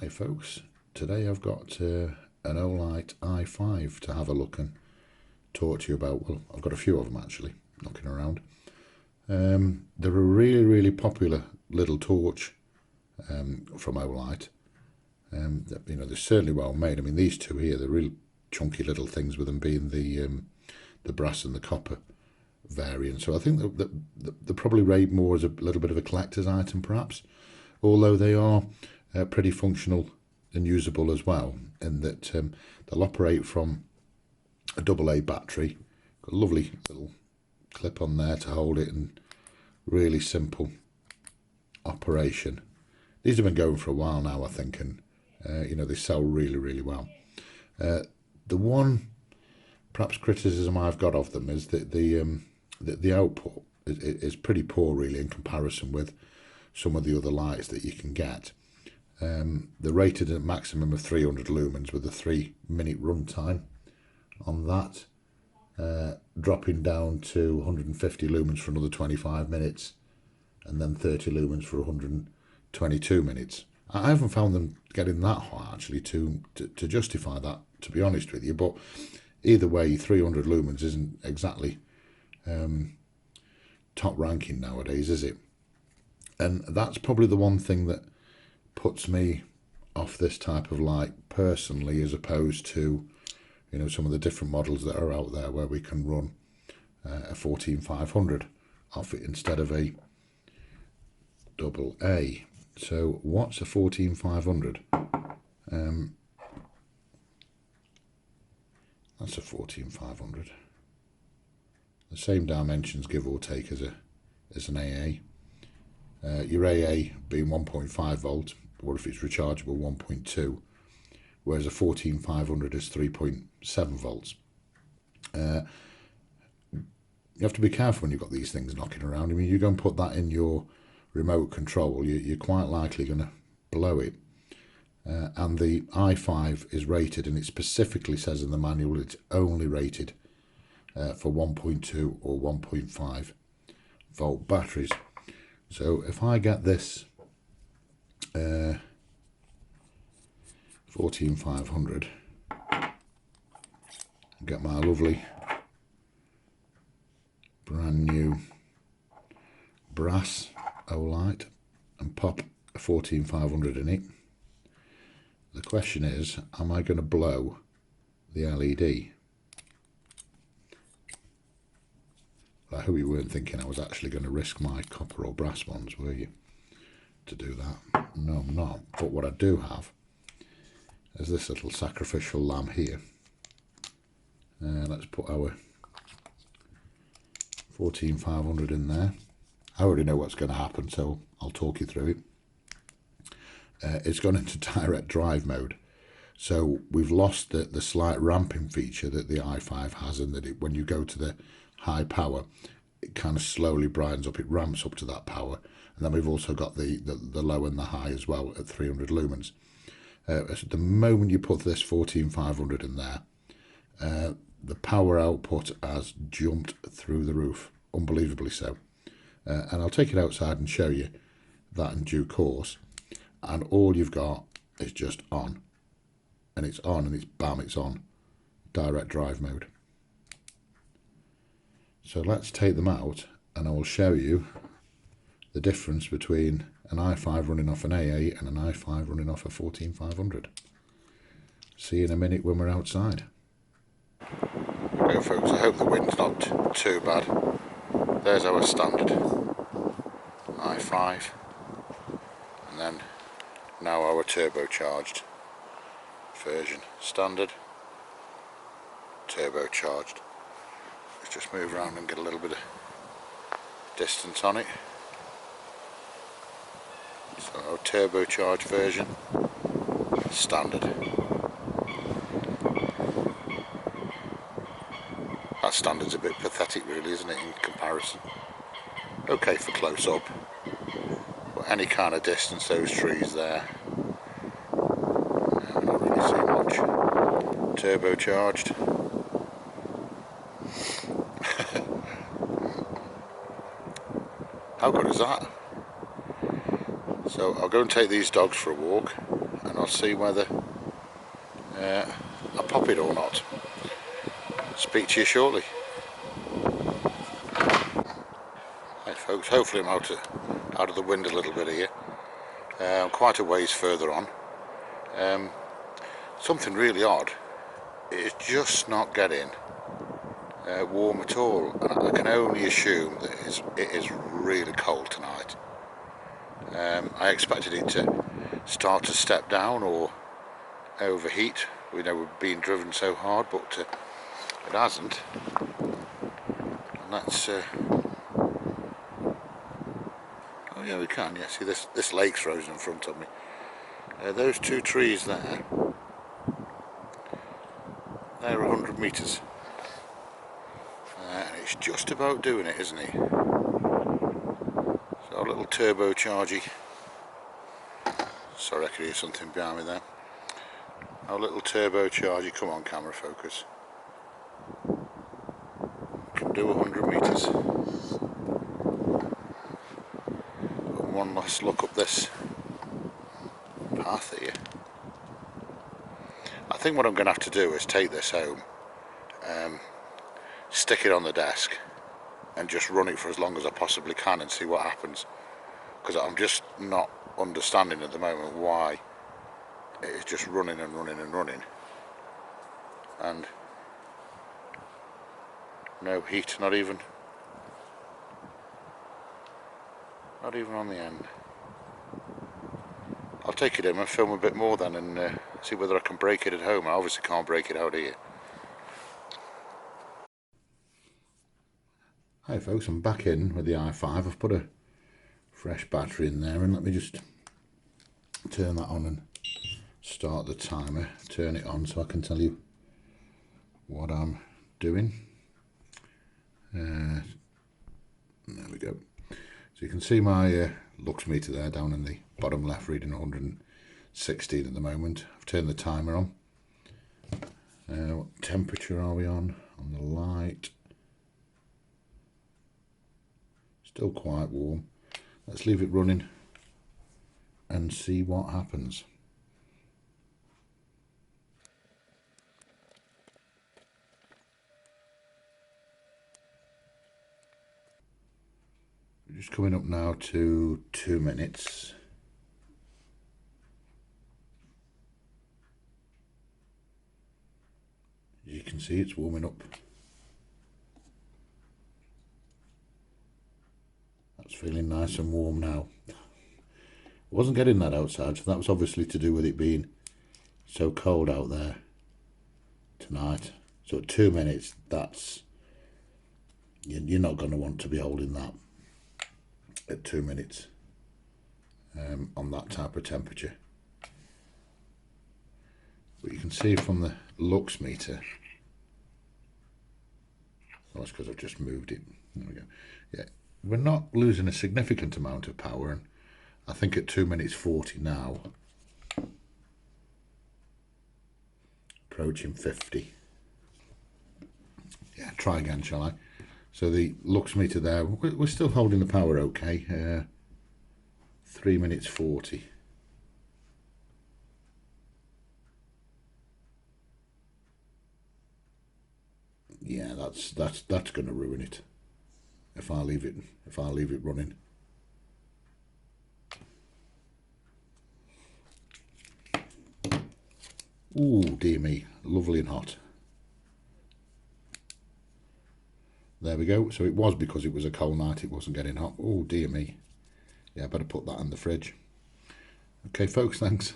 Hi folks, today I've got an Olight i5 to have a look and talk to you about. Well, I've got a few of them actually knocking around. They're a really popular little torch from Olight. They're certainly well made. I mean, these two here, they're really chunky little things, with them being the brass and the copper variant. So I think they're probably rated more as a little bit of a collector's item perhaps, although they are pretty functional and usable as well, in that they'll operate from a AA battery. Got a lovely little clip on there to hold it, and really simple operation. These have been going for a while now, I think, and they sell really well. The one perhaps criticism I've got of them is that the output is pretty poor really in comparison with some of the other lights that you can get. They're rated at a maximum of 300 lumens with a 3-minute runtime on that, dropping down to 150 lumens for another 25 minutes, and then 30 lumens for 122 minutes. I haven't found them getting that high actually to justify that, to be honest with you, but either way, 300 lumens isn't exactly top ranking nowadays, is it? And that's probably the one thing that puts me off this type of light personally, as opposed to some of the different models that are out there where we can run a 14500 off it instead of a AA. So what's a 14500? That's a 14500. The same dimensions, give or take, as an AA. Your AA being 1.5 volt, or if it's rechargeable 1.2, whereas a 14500 is 3.7 volts. You have to be careful when you've got these things knocking around. I mean, you go and put that in your remote control, you're quite likely going to blow it. And the i5 is rated, and it specifically says in the manual it's only rated for 1.2 or 1.5 volt batteries. So if I get this 14500, get my lovely brand new brass Olight and pop a 14500 in it, the question is, am I going to blow the LED? I hope you weren't thinking I was actually going to risk my copper or brass ones, were you, to do that? No, I'm not. But what I do have is this little sacrificial lamb here. Let's put our 14500 in there. I already know what's going to happen, so I'll talk you through it. It's gone into direct drive mode. So we've lost the slight ramping feature that the i5 has, in that when you go to the high power, it kind of slowly brightens up, it ramps up to that power. And then we've also got the low and the high as well at 300 lumens. At the moment you put this 14500 in there, the power output has jumped through the roof, unbelievably so. And I'll take it outside and show you that in due course. And all you've got is just on. And it's on, and it's bam, it's on. Direct drive mode. So let's take them out, and I will show you the difference between an i5 running off an AA and an i5 running off a 14500. See you in a minute when we're outside. Okay folks, I hope the wind's not too bad. There's our standard i5, and then now our turbocharged version. Standard, turbocharged. Let's just move around and get a little bit of distance on it. So our turbocharged version, standard. That standard's a bit pathetic really, isn't it, in comparison? Okay for close up, but any kind of distance, those trees there, I don't really see much. Turbocharged. How good is that? So I'll go and take these dogs for a walk, and and I'll see whether I pop it or not. Speak to you shortly. Hey folks, hopefully I'm out of the wind a little bit here. I'm quite a ways further on. Something really odd. It's just not getting warm at all, and I can only assume that it is really cold tonight. I expected it to start to step down or overheat. We know we're being driven so hard, but it hasn't. And that's oh yeah, we can. Yeah, see this lake's frozen in front of me. Those two trees there, they're 100 metres. And it's just about doing it, isn't it? So a little turbochargy. Sorry, I could hear something behind me there. Our little turbocharger, come on camera focus. Can do 100 metres. One last look up this path here. I think what I'm going to have to do is take this home, stick it on the desk and just run it for as long as I possibly can and see what happens, because I'm just not understanding at the moment why it is just running and running and running and no heat, not even on the end. I'll take it in and film a bit more then and see whether I can break it at home. I obviously can't break it out here. Hi folks, I'm back in with the i5. I've put a fresh battery in there, and let me just turn that on and start the timer, turn it on so I can tell you what I'm doing. There we go. So you can see my lux meter there down in the bottom left, reading 116 at the moment. I've turned the timer on. What temperature are we on the light? Still quite warm. Let's leave it running and see what happens. We're just coming up now to 2 minutes. As you can see, it's warming up. That's feeling nice and warm now. I wasn't getting that outside, so that was obviously to do with it being so cold out there tonight. So at 2 minutes, that's, you're not going to want to be holding that at 2 minutes on that type of temperature. But you can see from the lux meter, oh, that's because I've just moved it. There we go. Yeah, we're not losing a significant amount of power, and I think at 2 minutes 40 now, approaching 50. Yeah, try again, shall I? So the lux meter there, we're still holding the power okay. 3 minutes 40. Yeah, that's going to ruin it if I leave it running. Ooh, dear me, lovely and hot. There we go. So it was because it was a cold night, it wasn't getting hot. Oh dear me. Yeah, I better put that in the fridge. Okay folks, thanks.